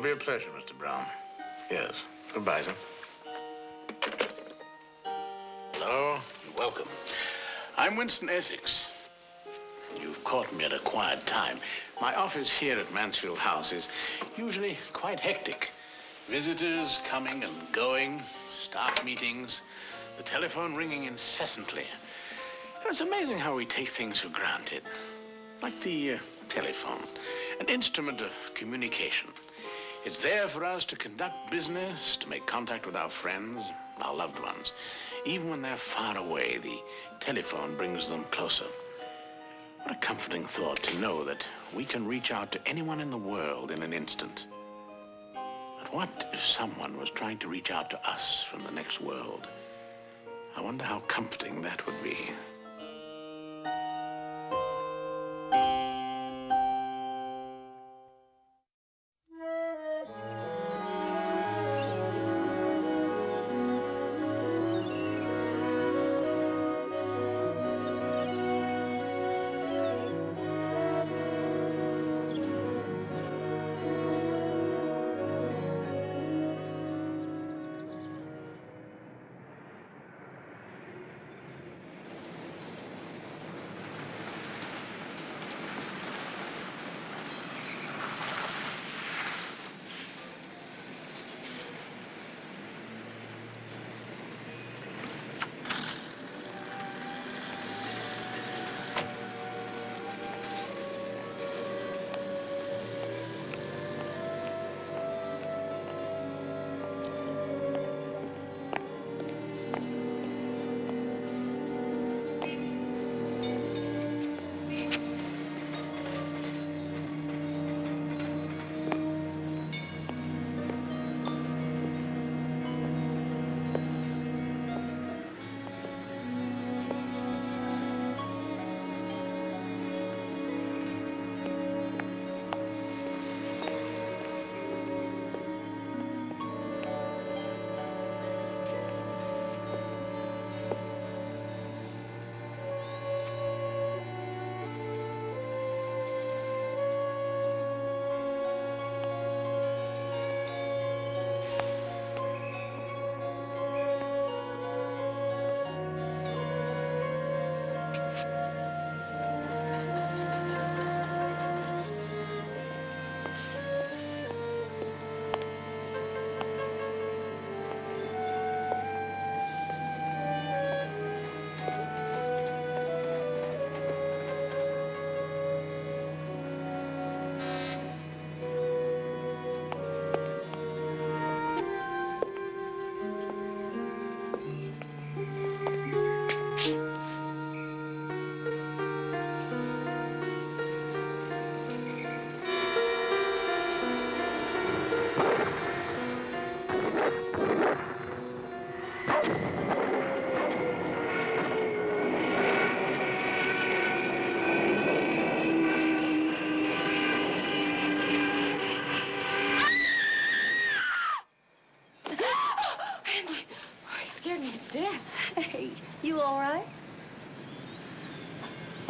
be a pleasure, Mr. Brown. Yes. Goodbye, sir. Hello, and welcome. I'm Winston Essex. You've caught me at a quiet time. My office here at Mansfield House is usually quite hectic. Visitors coming and going, staff meetings, the telephone ringing incessantly. It's amazing how we take things for granted. Like the telephone, an instrument of communication. It's there for us to conduct business, to make contact with our friends, our loved ones. Even when they're far away, the telephone brings them closer. What a comforting thought to know that we can reach out to anyone in the world in an instant. But what if someone was trying to reach out to us from the next world? I wonder how comforting that would be.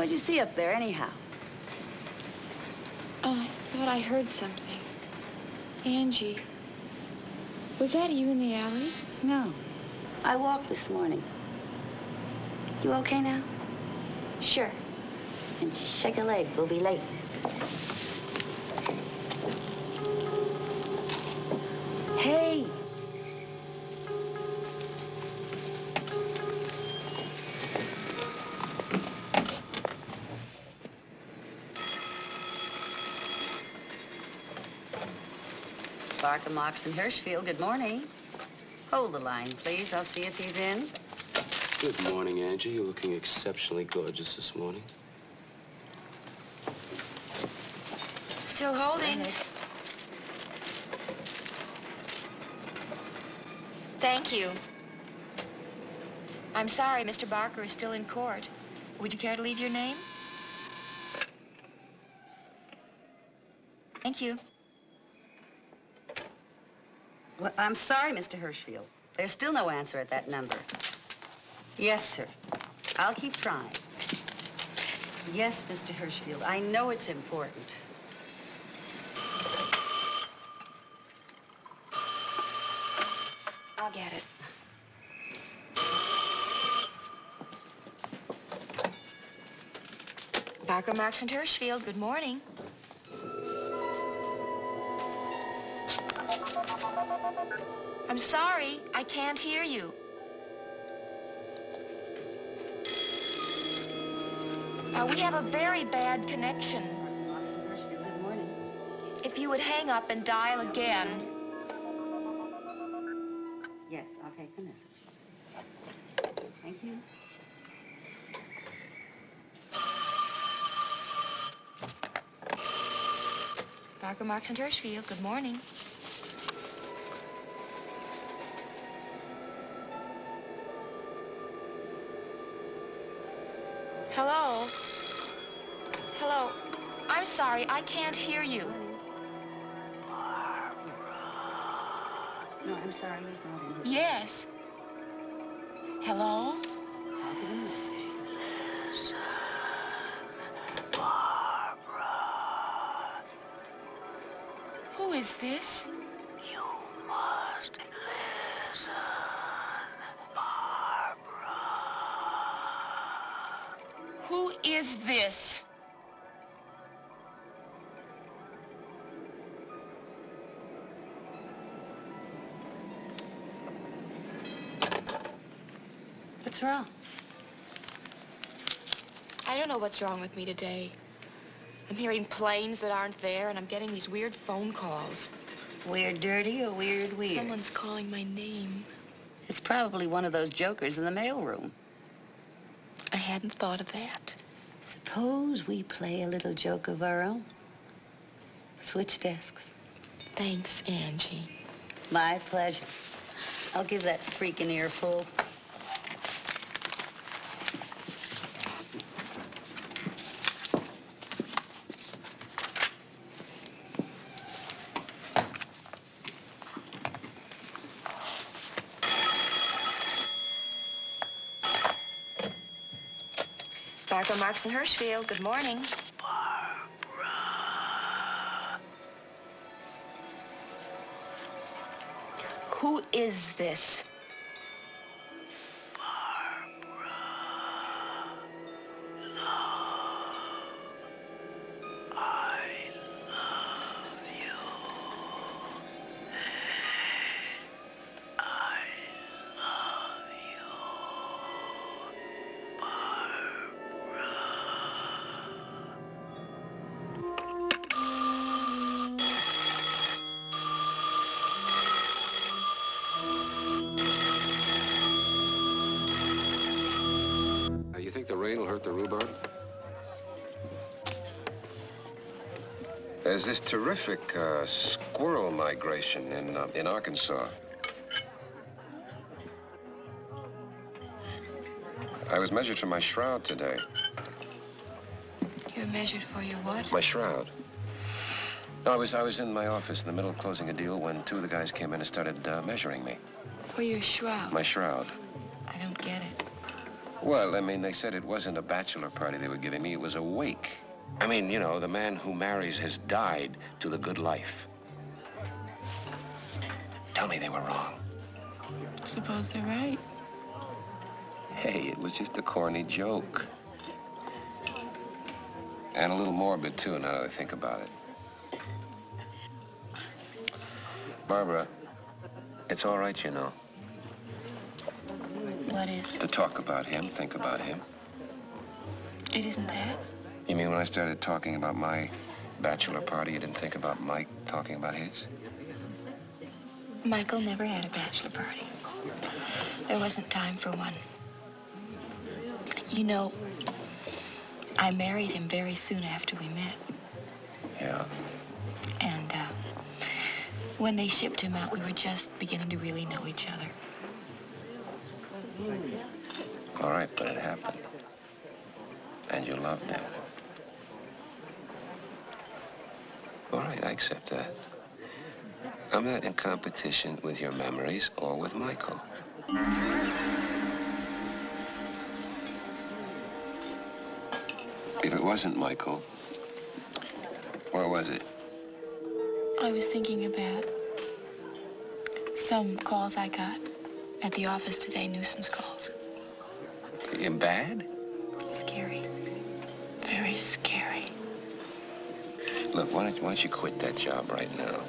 What'd you see up there, anyhow? I thought I heard something. Angie, was that you in the alley? No. I walked this morning. You okay now? Sure. And shake a leg. We'll be late. Hey! Barker, Mox, and Hirschfield, good morning. Hold the line, please. I'll see if he's in. Good morning, Angie. You're looking exceptionally gorgeous this morning. Still holding. Thank you. I'm sorry, Mr. Barker is still in court. Would you care to leave your name? Thank you. Well, I'm sorry, Mr. Hirschfield. There's still no answer at that number. Yes, sir. I'll keep trying. Yes, Mr. Hirschfield, I know it's important. get it. Barker, Marks, and Hirschfield, good morning. I'm sorry, I can't hear you. We have a very bad connection. Marks and Hirschfield, good morning. If you would hang up and dial again. Yes, I'll take the message. Thank you. Barker, Marks, and Hirschfield, good morning. Hello? Hello? I'm sorry, I can't hear you. Yes. No, I'm sorry, he's not in here. Yes. Hello? I'll give him a message. Who is this? You must listen, Barbara. Who is this? What's wrong? I don't know what's wrong with me today. I'm hearing planes that aren't there, and I'm getting these weird phone calls. Weird dirty or weird weird? Someone's calling my name. It's probably one of those jokers in the mailroom. I hadn't thought of that. Suppose we play a little joke of our own. Switch desks. Thanks, Angie. My pleasure. I'll give that freak an earful. Barker, Marks, and Hirschfield, good morning. Barbara. Who is this? Barbara. Love. I love you. I love you. You think the rain will hurt the rhubarb? There's this terrific squirrel migration in Arkansas. I was measured for my shroud today. You're measured for your what? My shroud. No, I was in my office in the middle of closing a deal when two of the guys came in and started measuring me. For your shroud. My shroud. I don't get it. Well, I mean, they said it wasn't a bachelor party they were giving me. It was a wake. I mean, you know, the man who marries has died to the good life. Tell me they were wrong. Suppose they're right. Hey, it was just a corny joke. And a little morbid, too, now that I think about it. Barbara, it's all right, you know. What is? To talk about him, think about him. It isn't that. You mean when I started talking about my bachelor party, you didn't think about Mike talking about his? Michael never had a bachelor party. There wasn't time for one. You know, I married him very soon after we met. Yeah. And when they shipped him out, we were just beginning to really know each other. All right, but it happened. And you loved him. All right, I accept that. I'm not in competition with your memories or with Michael. If it wasn't Michael, what was it? I was thinking about some calls I got At the office today, nuisance calls. You bad? Scary. Very scary. Look, why don't you quit that job right now?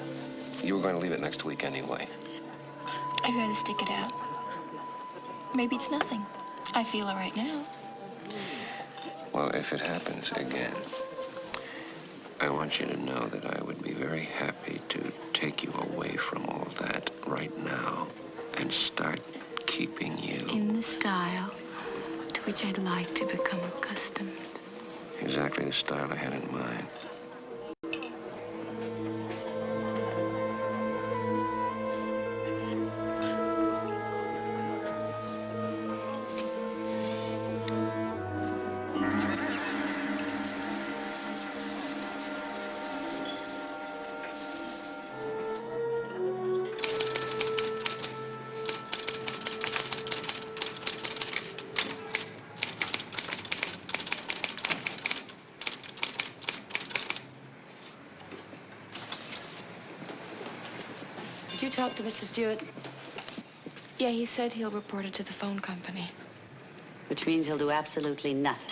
You were going to leave it next week anyway. I'd rather stick it out. Maybe it's nothing. I feel it right now. Well, if it happens again, I want you to know that I would be very happy to take you away from all that right now and start keeping you. In the style to which I'd like to become accustomed. Exactly the style I had in mind. Did you talk to Mr. Stewart? Yeah, he said he'll report it to the phone company. Which means he'll do absolutely nothing.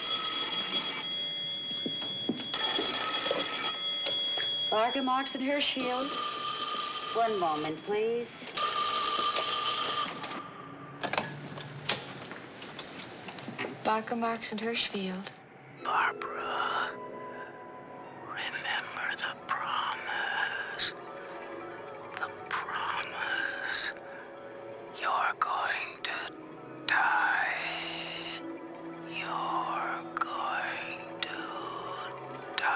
Barker, Marks, and Hirschfield. One moment, please. Barker, Marks, and Hirschfield. Barbara, remember the promise. The promise. You're going to die. You're going to die.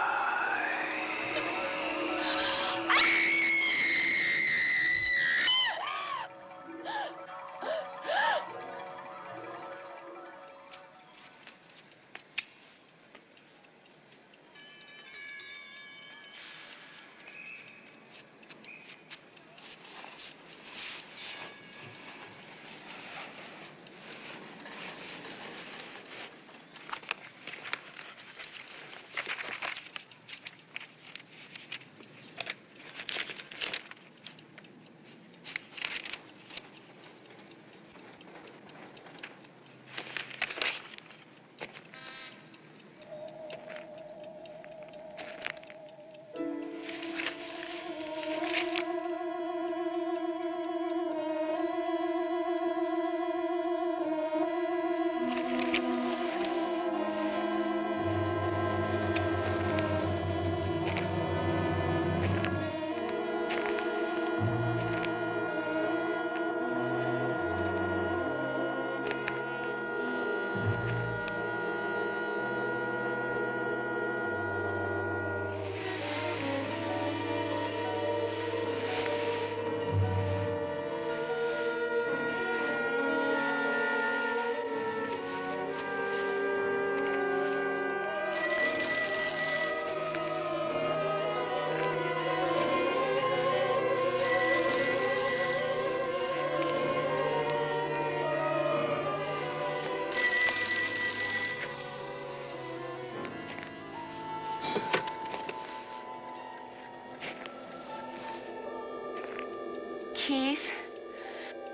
Keith?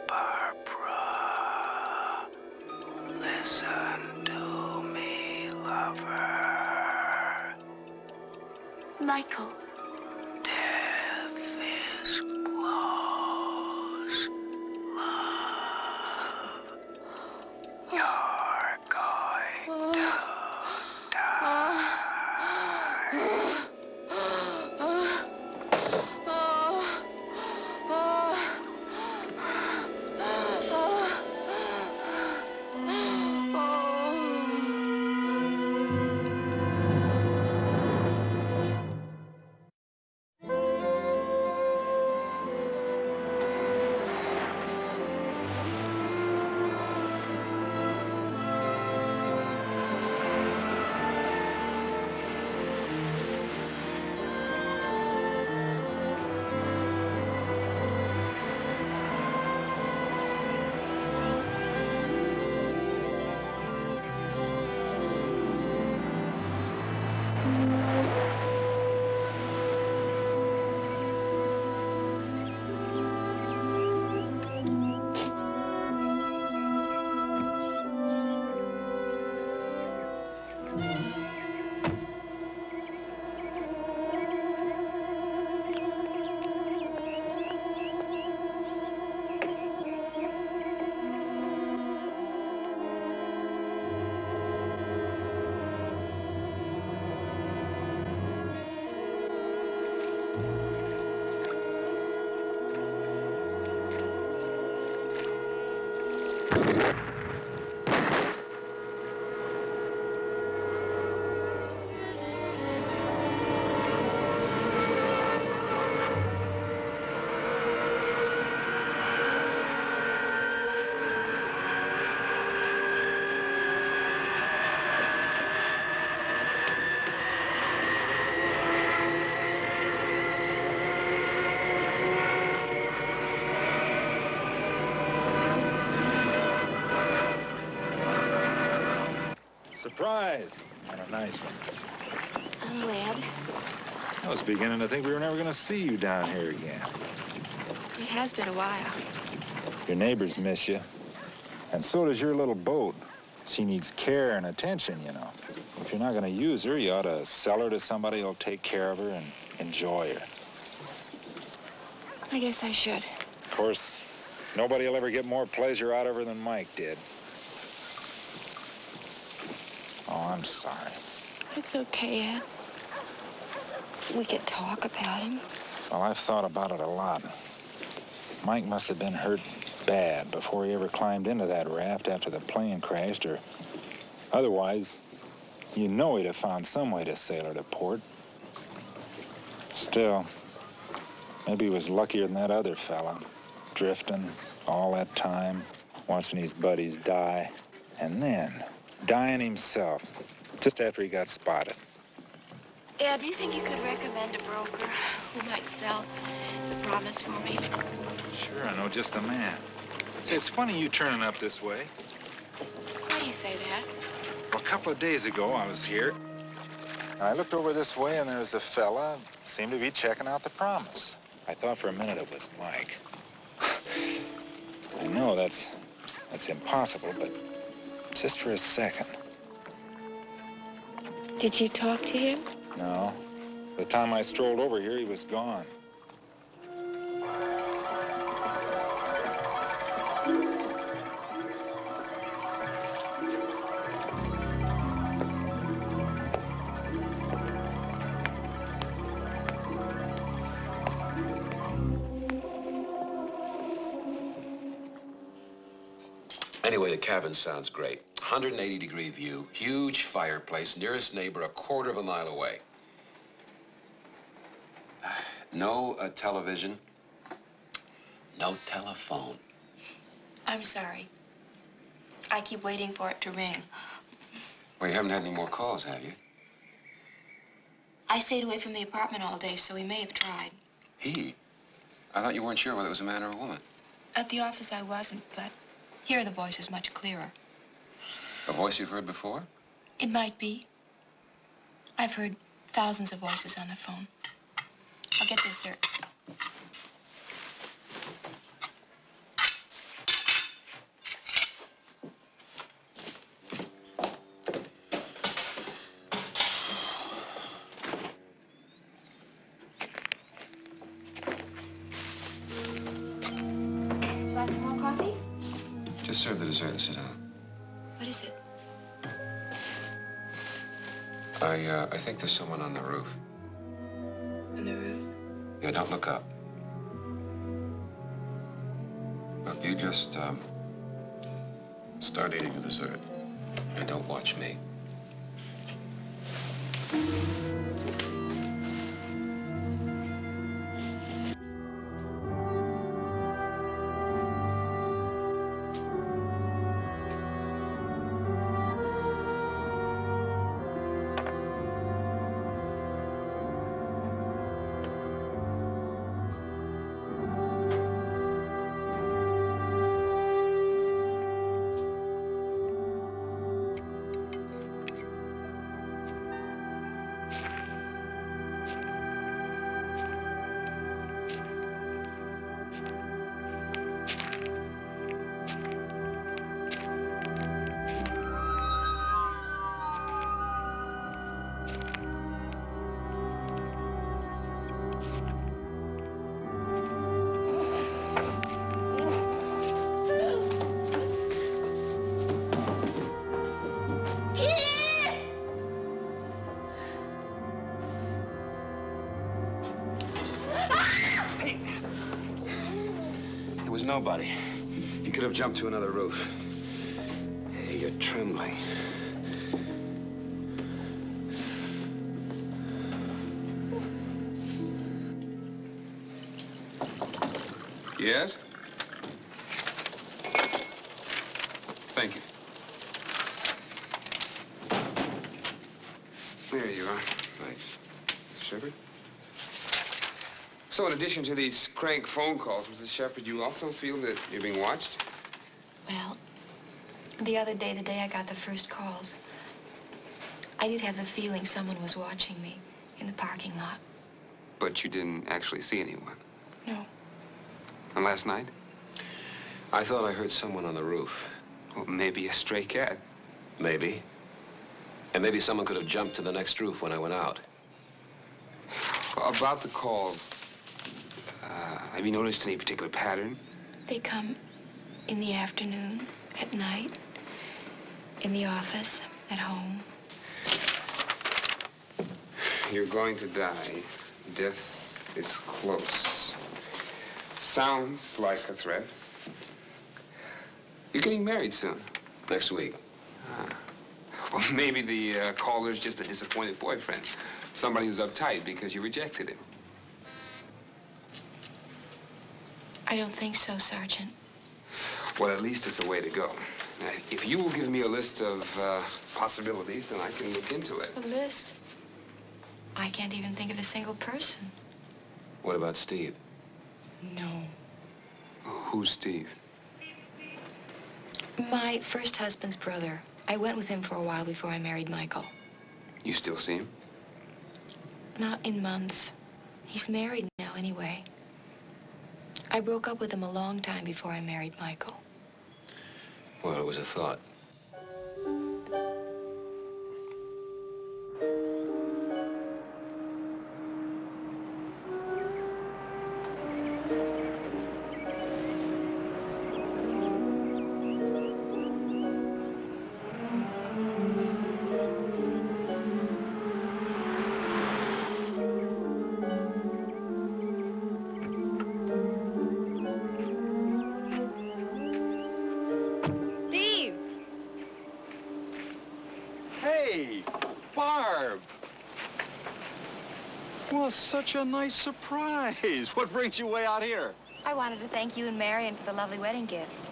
Barbara, listen to me, lover. Michael. Death is close, love. You're going to die. surprise. And a nice one. Hello, Ed. I was beginning to think we were never going to see you down here again. It has been a while. Your neighbors miss you. And so does your little boat. She needs care and attention, you know. If you're not going to use her, you ought to sell her to somebody who'll take care of her and enjoy her. I guess I should. Of course, nobody will ever get more pleasure out of her than Mike did. Oh, I'm sorry. It's okay, Ed. We could talk about him. Well, I've thought about it a lot. Mike must have been hurt bad before he ever climbed into that raft after the plane crashed, or otherwise, you know he'd have found some way to sail her to port. Still, maybe he was luckier than that other fella, drifting all that time, watching his buddies die, and then dying himself just after he got spotted. Ed, do you think you could recommend a broker who might sell the Promise for me? Sure, I know just the man. Say, it's funny you turning up this way. Why do you say that? Well, a couple of days ago, I was here. And I looked over this way, and there was a fella seemed to be checking out the Promise. I thought for a minute it was Mike. I know that's impossible, but just for a second. Did you talk to him? No. The time I strolled over here, he was gone. Anyway, the cabin sounds great. 180-degree view, huge fireplace, nearest neighbor a quarter of a mile away. No television, no telephone. I'm sorry. I keep waiting for it to ring. Well, you haven't had any more calls, have you? I stayed away from the apartment all day, so he may have tried. He? I thought you weren't sure whether it was a man or a woman. At the office, I wasn't, but here the voice is much clearer. A voice you've heard before? It might be. I've heard thousands of voices on the phone. I'll get this, sir. Would you like some more coffee? Just serve the dessert and sit down. What is it? I think there's someone on the roof. On the roof? Yeah, don't look up. Look, you just, start eating the dessert. And don't watch me. Nobody. You could have jumped to another roof. Hey, you're trembling. Yes? Thank you. There you are. Thanks. Shepard? So in addition to these crank phone calls, Mrs. Shepard, you also feel that you're being watched? Well, the other day, the day I got the first calls, I did have the feeling someone was watching me in the parking lot. But you didn't actually see anyone? No. And last night? I thought I heard someone on the roof. Well, maybe a stray cat. Maybe. And maybe someone could have jumped to the next roof when I went out. About the calls, have you noticed any particular pattern? They come in the afternoon, at night, in the office, at home. You're going to die. Death is close. Sounds like a threat. You're getting married soon. Next week. Well, maybe the caller's just a disappointed boyfriend. Somebody who's uptight because you rejected him. I don't think so, Sergeant. Well, at least it's a way to go. Now, if you will give me a list of possibilities, then I can look into it. A list? I can't even think of a single person. What about Steve? No. Who's Steve? My first husband's brother. I went with him for a while before I married Michael. You still see him? Not in months. He's married now anyway. I broke up with him a long time before I married Michael. Well, it was a thought. Well, such a nice surprise. What brings you way out here? I wanted to thank you and Marion for the lovely wedding gift.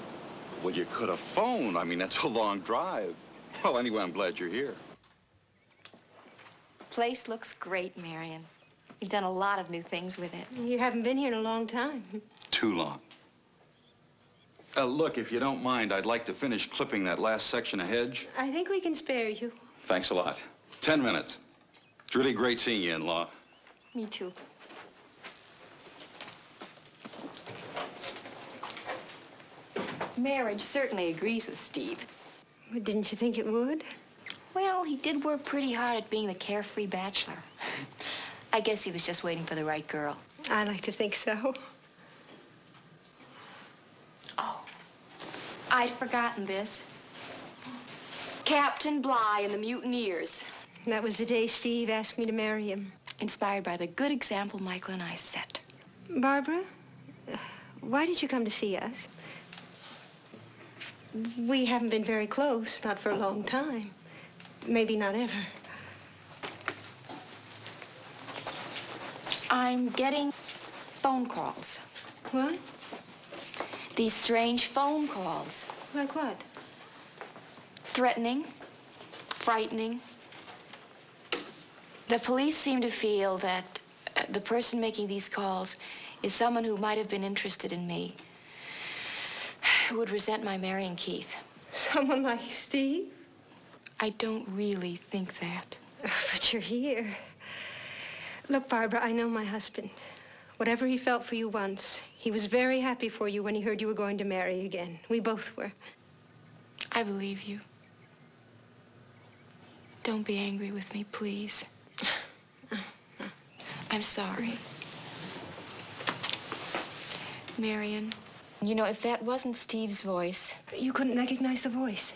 Well, you could have phoned. I mean, that's a long drive. Well, anyway, I'm glad you're here. Place looks great, Marion. You've done a lot of new things with it. You haven't been here in a long time. Too long. Look, if you don't mind, I'd like to finish clipping that last section of hedge. I think we can spare you. Thanks a lot. 10 minutes. It's really great seeing you, in-law. Me too. Marriage certainly agrees with Steve. Well, didn't you think it would? Well, he did work pretty hard at being the carefree bachelor. I guess he was just waiting for the right girl. I like to think so. Oh, I'd forgotten this. Captain Bligh and the Mutineers. That was the day Steve asked me to marry him. Inspired by the good example Michael and I set. Barbara, why did you come to see us? We haven't been very close, not for a long time. Maybe not ever. I'm getting phone calls. What? These strange phone calls. Like what? Threatening, frightening. The police seem to feel that the person making these calls is someone who might have been interested in me, who would resent my marrying Keith. Someone like Steve? I don't really think that. But you're here. Look, Barbara, I know my husband. Whatever he felt for you once, he was very happy for you when he heard you were going to marry again. We both were. I believe you. Don't be angry with me, please. I'm sorry. Marion, you know, if that wasn't Steve's voice... You couldn't recognize the voice?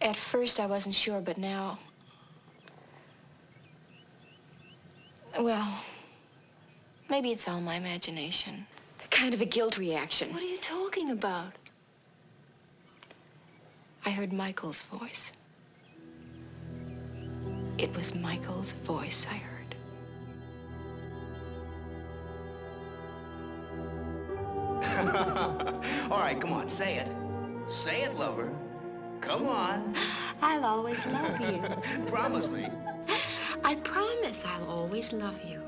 At first, I wasn't sure, but now... Well, maybe it's all my imagination. Kind of a guilt reaction. What are you talking about? I heard Michael's voice. It was Michael's voice I heard. All right, come on, say it. Say it, lover. Come on. I'll always love you. Promise me. I promise I'll always love you.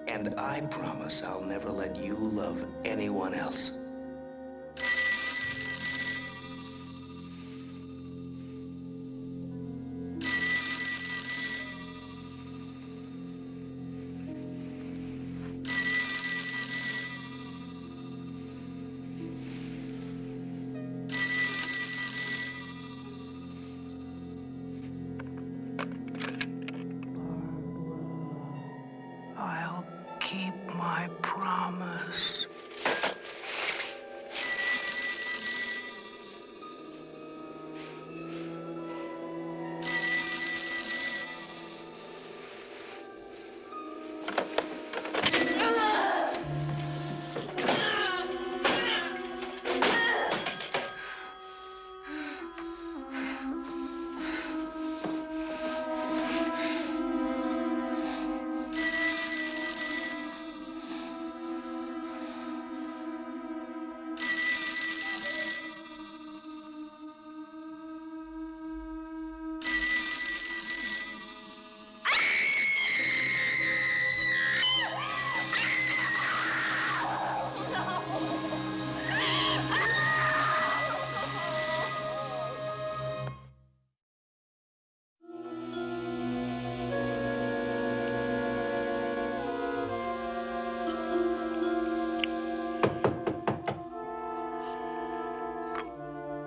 And I promise I'll never let you love anyone else. promise.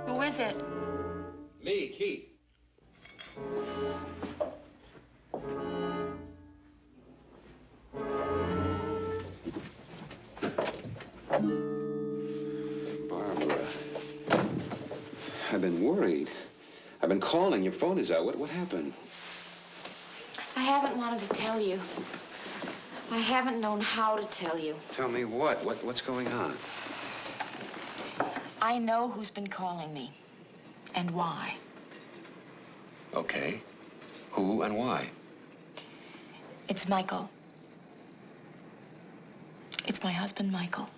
Who is it? Me, Keith. Barbara, I've been worried. I've been calling. Your phone is out. What happened? I haven't wanted to tell you. I haven't known how to tell you. Tell me what? What's going on? I know who's been calling me and why. Okay. Who and why? It's Michael. It's my husband, Michael.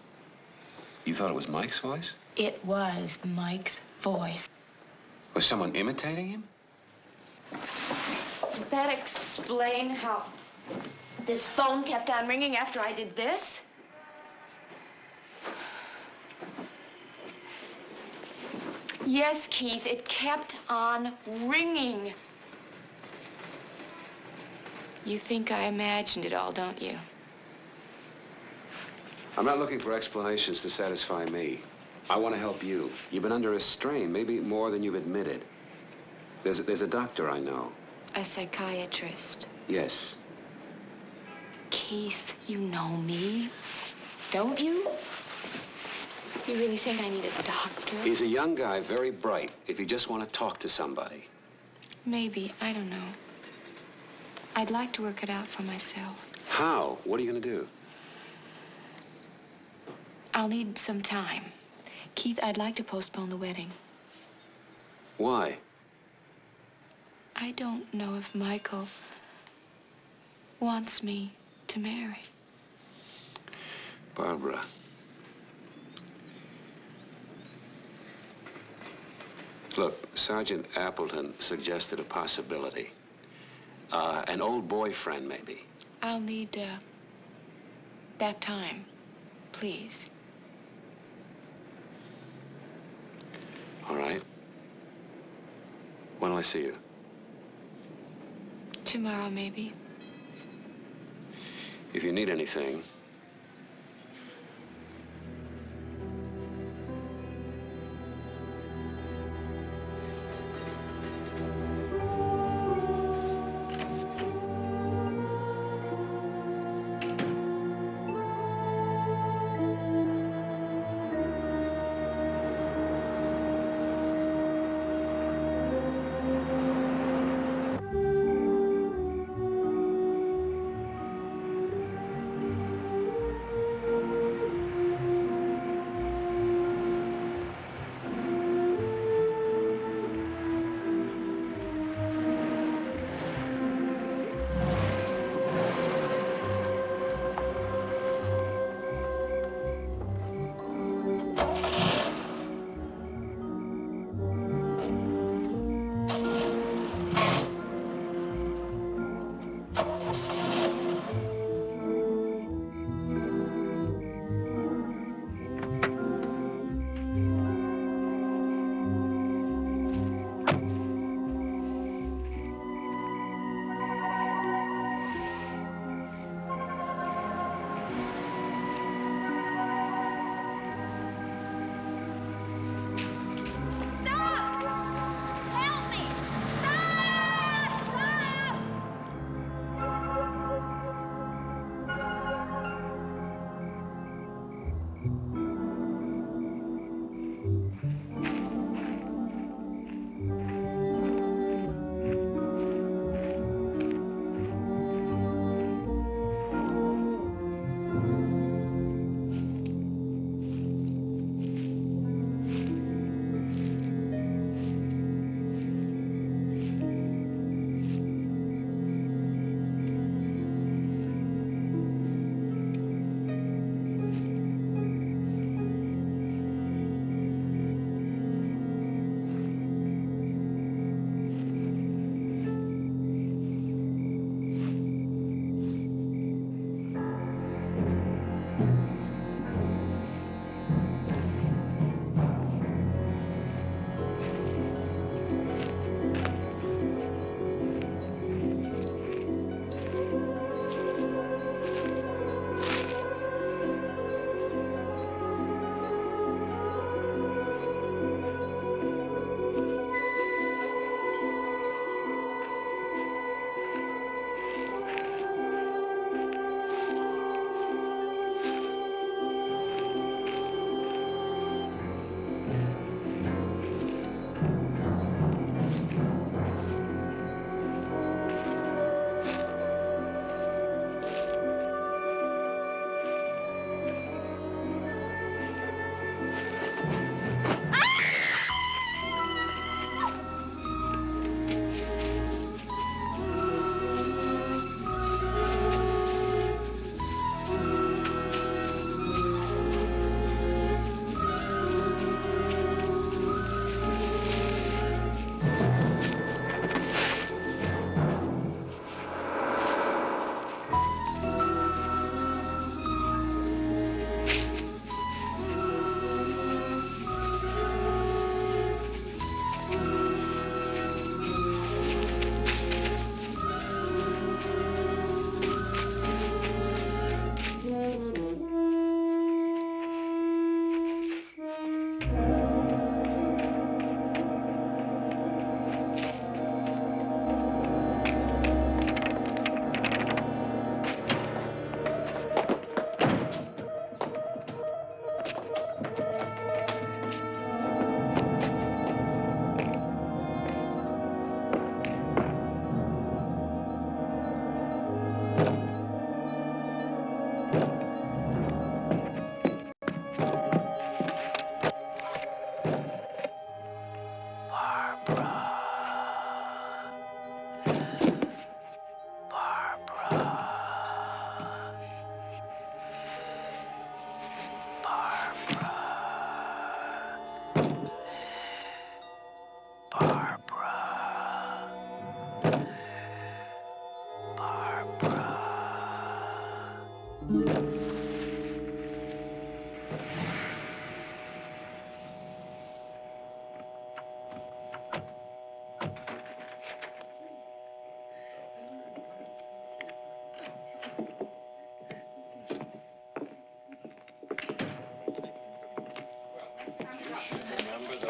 You thought it was Mike's voice? It was Mike's voice. Was someone imitating him? Does that explain how this phone kept on ringing after I did this? Yes, Keith, it kept on ringing. You think I imagined it all, don't you? I'm not looking for explanations to satisfy me. I want to help you. You've been under a strain, maybe more than you've admitted. There's a doctor I know. A psychiatrist. Yes. Keith, you know me, don't you? You really think I need a doctor? He's a young guy, very bright, if you just want to talk to somebody. Maybe, I don't know. I'd like to work it out for myself. How? What are you going to do? I'll need some time. Keith, I'd like to postpone the wedding. Why? I don't know if Michael wants me to marry. Barbara. Look, Sergeant Appleton suggested a possibility. An old boyfriend, maybe. I'll need, that time, please. All right. When will I see you? Tomorrow, maybe. If you need anything,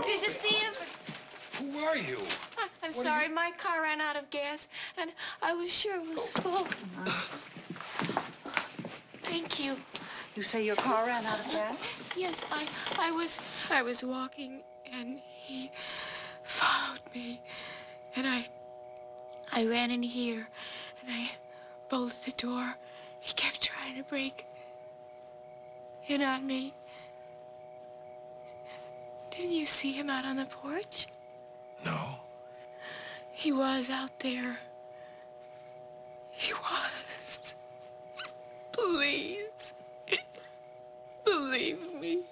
Did you see him? Who are you? I'm sorry, my car ran out of gas, and I was sure it was full. Thank you. You say your car ran out of gas? Yes, I was walking, and he followed me, and I ran in here, and I bolted the door. He kept trying to break in on me. Didn't you see him out on the porch? No. He was out there. He was. Please. Believe me.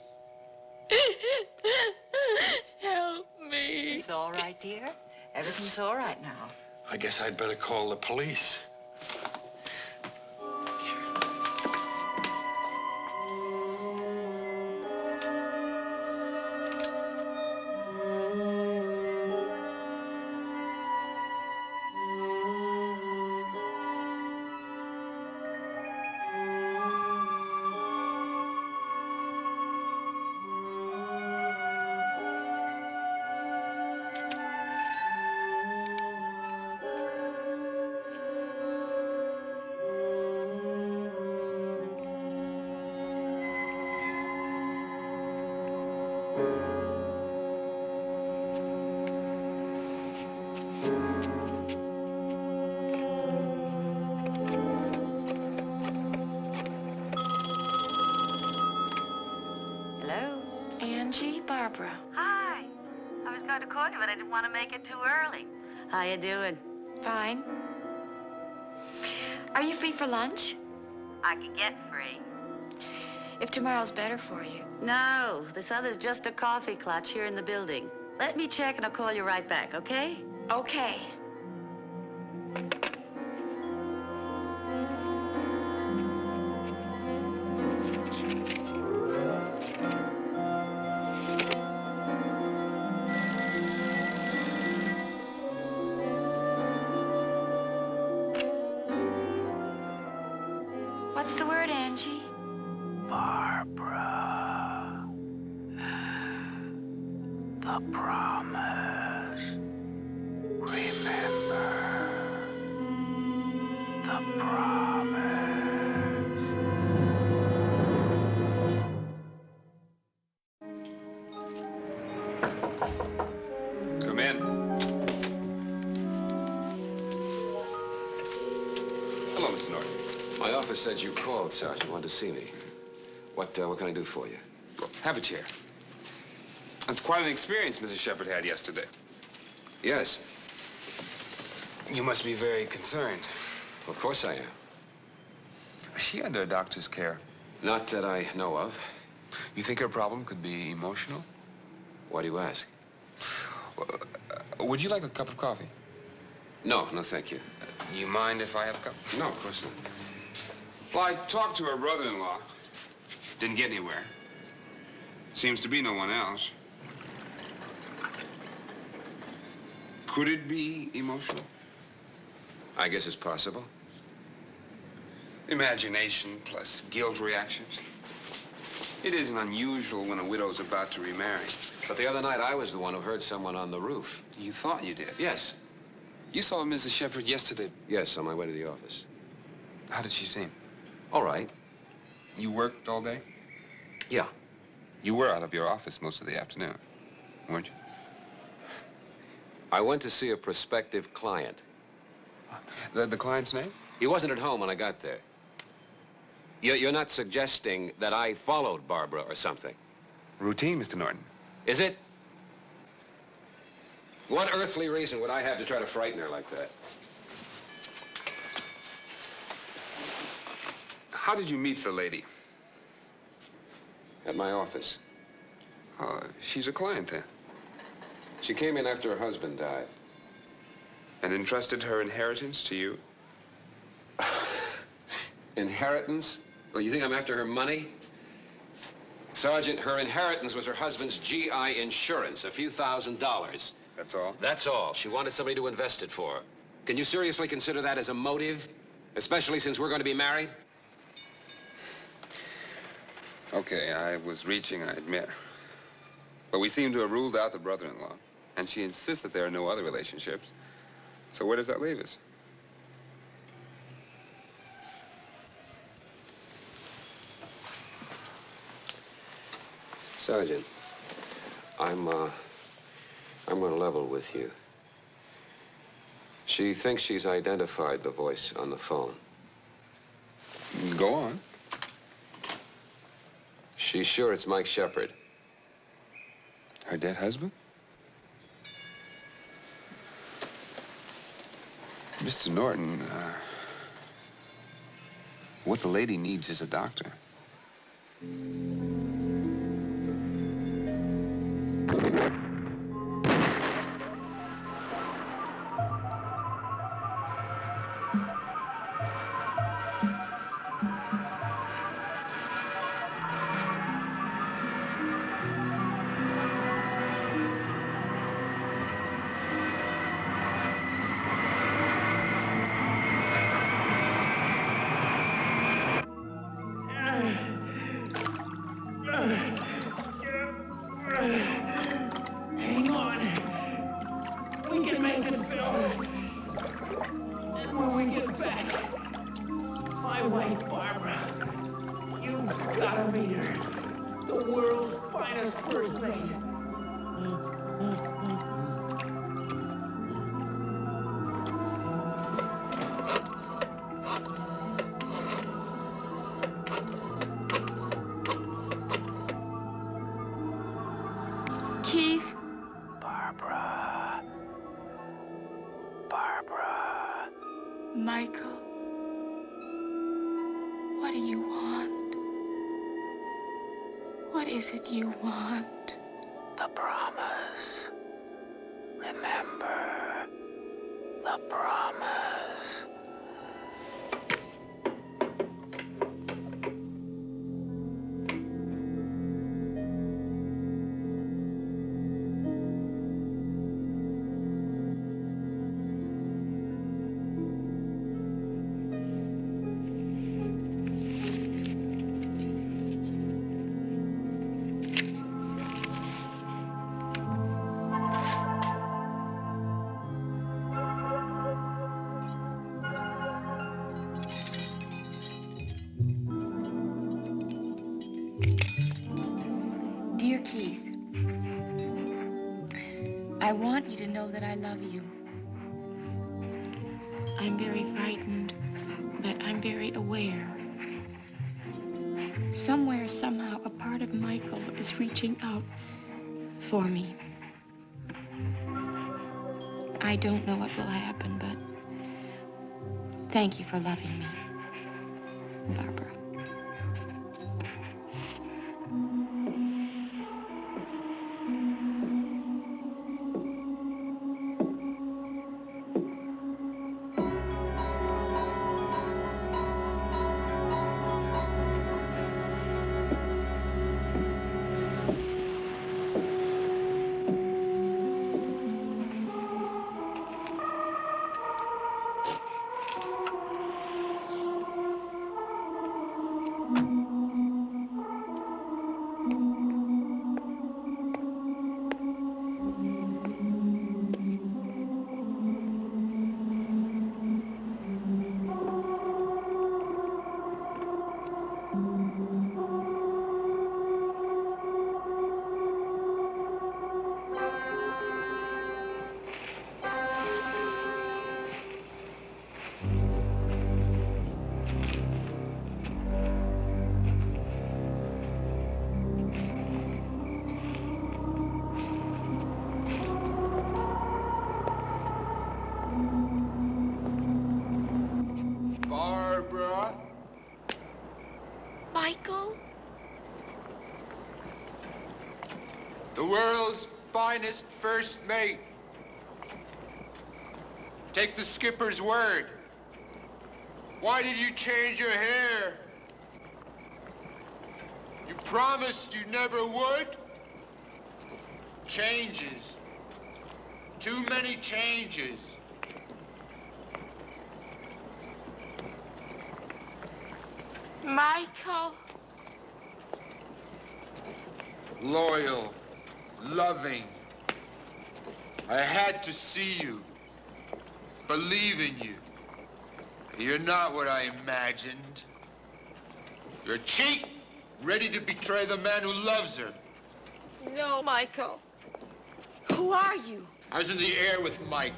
Help me. It's all right, dear. Everything's all right now. I guess I'd better call the police. Angie, Barbara. Hi. I was going to call you, but I didn't want to make it too early. How you doing? Fine. Are you free for lunch? I can get free. If tomorrow's better for you. No, this other's just a coffee clutch here in the building. Let me check and I'll call you right back, okay? Okay. What's the word, Angie? Barbara. The promise. Remember. The promise. Come in. Hello, Mr. Norton. My office said you called, Sergeant. Wanted to see me. What can I do for you? Well, have a chair. That's quite an experience Mrs. Shepard had yesterday. Yes, You must be very concerned. of course I am. Is she under a doctor's care? Not that I know of. You think her problem could be emotional? Why do you ask? Well, would you like a cup of coffee? No, no, thank you. You mind if I have a cup? No, of course not. Well, I talked to her brother-in-law. Didn't get anywhere. Seems to be no one else. Could it be emotional? I guess it's possible. Imagination plus guilt reactions. It isn't unusual when a widow's about to remarry. But the other night, I was the one who heard someone on the roof. You thought you did? Yes. You saw Mrs. Shepard yesterday. Yes, on my way to the office. How did she seem? All right. You worked all day? Yeah. You were out of your office most of the afternoon, weren't you? I went to see a prospective client. The client's name? He wasn't at home when I got there. You're not suggesting that I followed Barbara or something? Routine, Mr. Norton. Is it? What earthly reason would I have to try to frighten her like that? How did you meet the lady? At my office. She's a client, then. She came in after her husband died. And entrusted her inheritance to you? Inheritance? Well, you think I'm after her money? Sergeant, her inheritance was her husband's GI insurance, a few $1,000s. That's all? That's all. She wanted somebody to invest it for her. Can you seriously consider that as a motive? Especially since we're going to be married? Okay, I was reaching, I admit. But we seem to have ruled out the brother-in-law. And she insists that there are no other relationships. So where does that leave us? Sergeant, I'm going to level with you. She thinks she's identified the voice on the phone. Go on. She's sure it's Mike Shepard. Her dead husband? Mr. Norton, what the lady needs is a doctor. Hang on. We can make it, Phil. And when we get back, my wife, Barbara, you gotta meet her. The world's finest first mate. Keith? Barbara. Barbara. Michael? What do you want? What is it you want? The promise. Remember. The promise. Dear Keith, I want you to know that I love you. I'm very frightened, but I'm very aware. Somewhere, somehow, a part of Michael is reaching out for me. I don't know what will happen, but thank you for loving me, Barbara. Barbara? Michael? The world's finest first mate. Take the skipper's word. Why did you change your hair? You promised you never would? Changes. Too many changes. Michael. Loyal, loving. I had to see you, believe in you. You're not what I imagined. You're a cheat, ready to betray the man who loves her. No, Michael. Who are you? I was in the air with Mike,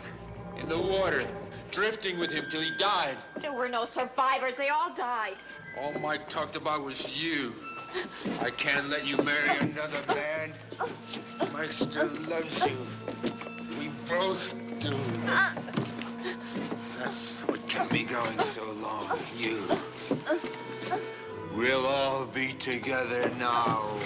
in the water, drifting with him till he died. There were no survivors. They all died. All Mike talked about was you. I can't let you marry another man. Mike still loves you. We both do. That's what kept me going so long. You. We'll all be together now.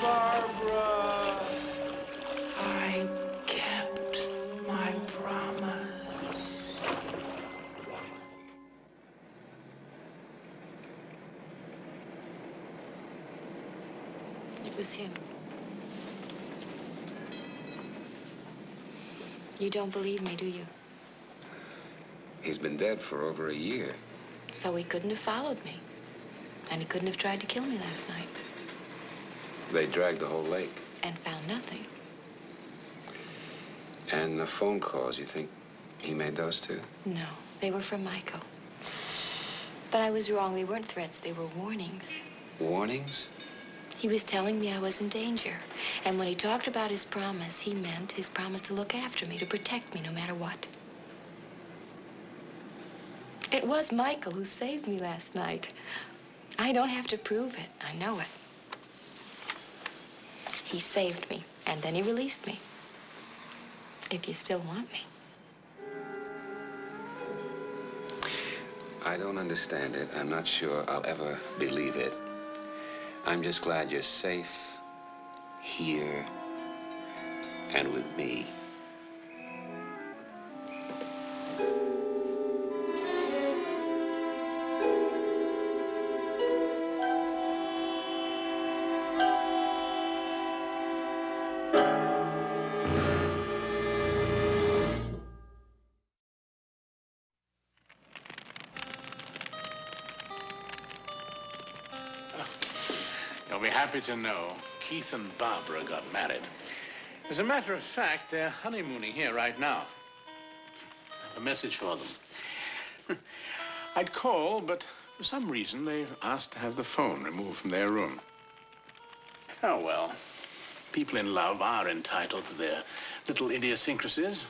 Barbara, I kept my promise. It was him. You don't believe me, do you? He's been dead for over a year. So he couldn't have followed me. And he couldn't have tried to kill me last night. They dragged the whole lake. And found nothing. And the phone calls, you think he made those too? No, they were from Michael. But I was wrong. They weren't threats. They were warnings. Warnings? He was telling me I was in danger. And when he talked about his promise, he meant his promise to look after me, to protect me no matter what. It was Michael who saved me last night. I don't have to prove it. I know it. He saved me, and then he released me. If you still want me. I don't understand it. I'm not sure I'll ever believe it. I'm just glad you're safe here and with me. You'll be happy to know Keith and Barbara got married. As a matter of fact, they're honeymooning here right now. A message for them. I'd call, but for some reason they've asked to have the phone removed from their room. Oh, well, people in love are entitled to their little idiosyncrasies.